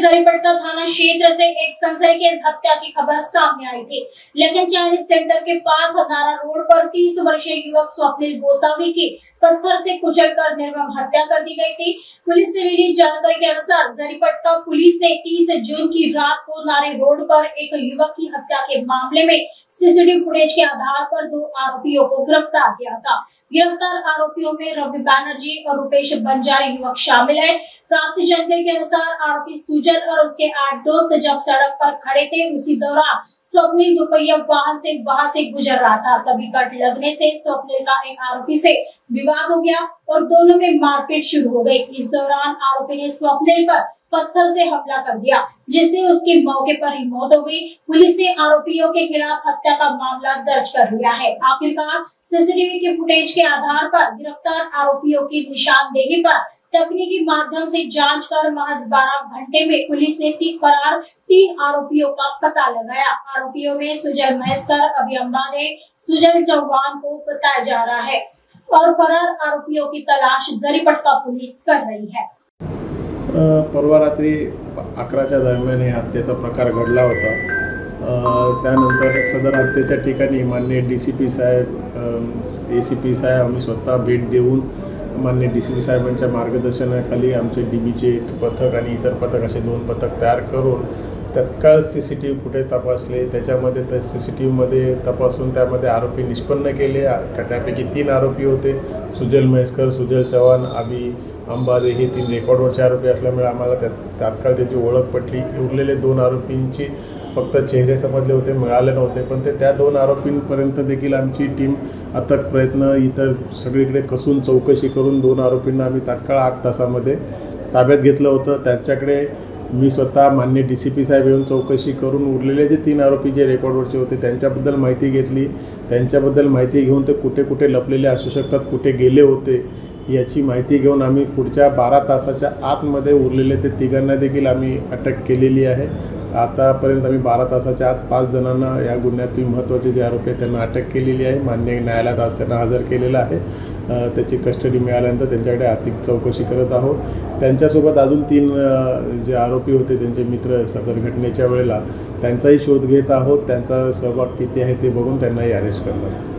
जरीपटका थाना क्षेत्र से एक सनसनीखेज हत्या की खबर सामने आई थी, लेकिन चाइनीज सेंटर के पास नारा रोड पर 30 वर्षीय युवक स्वप्निल गोसावी की पत्थर से कुचलकर निर्मम हत्या कर दी गई थी। पुलिस से मिली जानकारी के अनुसार जरीपटका पुलिस ने 30 जून की रात को नारे रोड पर एक युवक की हत्या के मामले में सीसीटीवी फुटेज के आधार पर 2 आरोपियों को गिरफ्तार किया था। गिरफ्तार आरोपियों में रवि बैनर्जी और रुपेश बंजारी युवक शामिल है। प्राप्त जानकारी के अनुसार आरोपी सुजल और उसके 8 दोस्त जब सड़क पर खड़े थे, उसी दौरान स्वप्निल दोपहिया वाहन से वहां से गुजर रहा था। तभी कट लगने से स्वप्निल का एक आरोपी से विवाद हो गया और दोनों में मारपीट शुरू हो गई। इस दौरान आरोपी ने स्वप्निल पर पत्थर से हमला कर दिया, जिससे उसकी मौके पर ही मौत हो गई। पुलिस ने आरोपियों के खिलाफ हत्या का मामला दर्ज कर लिया है। आखिरकार सीसीटीवी के फुटेज के आधार पर गिरफ्तार आरोपियों की निशानदेही पर तकनीकी माध्यम से जांच कर महज 12 घंटे में पुलिस ने फरार 3 आरोपियों का पता लगाया। आरोपियों में सुजल महेश्वर, अभी अंबादे, सुजल चौहान को बताया जा रहा है और फरार आरोपियों की तलाश जरीपटका पुलिस कर रही है। परवा रात्री 11च्या दरम्यान हत्येचा प्रकार घडला होता। त्यानंतर सदर हत्येच्या ठिकाणी माननीय डीसीपी साहेब, एसीपी साहेब आम्ही स्वतः भेट देऊन माननीय डीसीपी साहेबांच्या मार्गदर्शनाखाली आमचे डीबीचे एक पथक आणि इतर पथक असे 2 पथक तयार करून तत्काळ सीसीटीव्ही फुटेज तपासले। त्याच्यामध्ये त्या सीसीटीव्हीमध्ये तपासून त्यामध्ये आरोपी निष्पन्न केले। त्यापैकी 3 आरोपी होते, सुजल महेश्वर, सुजल चव्हाण, अभी अंबादे हे 3 रेकॉर्डवरचे आरोपी असल्यामुळे आम्हाला तात्काळ त्याची ओळख पटली। उरलेले 2 आरोपींची फक्त चेहरे समजले होते, मिळाले नव्हते, पण त्या 2 आरोपींपर्यंत देखील आमची टीम अथक प्रयत्न इतर सगळीकडे कसून चौकशी करून 2 आरोपींना आम्ही तात्काळ 8 तासामध्ये ताब्यात घेतलं होतं। त्याच्याकडे मी स्वतः माननीय डीसीपी साहेब येऊन चौकशी करून उरलेले जे 3 आरोपी जे रेकॉर्डवरचे होते त्यांच्याबद्दल माहिती घेतली। त्यांच्याबद्दल माहिती घेऊन ते कुठे कुठे लपलेले असू शकतात, कुठे गेले होते याची माहिती घेऊन आम्ही पुढच्या 12 तासाच्या आतमध्ये उरलेले ते 3घांना देखील आम्ही अटक केलेली आहे। आतापर्यंत आम्ही 12 तासाच्या आत 5 जणांना या गुन्ह्यातील महत्त्वाचे जे आरोपी आहेत त्यांना अटक केलेली आहे। मान्य न्यायालयात आज त्यांना हजर केलेलं आहे। त्याची कस्टडी मिळाल्यानंतर त्यांच्याकडे आर्थिक चौकशी करत आहोत। त्यांच्यासोबत अजून 3 जे आरोपी होते त्यांचे मित्र सदर घटनेच्या वेळेला त्यांचाही शोध घेत आहोत। त्यांचा सहभाग किती आहे ते बघून त्यांनाही अरेस्ट करणार।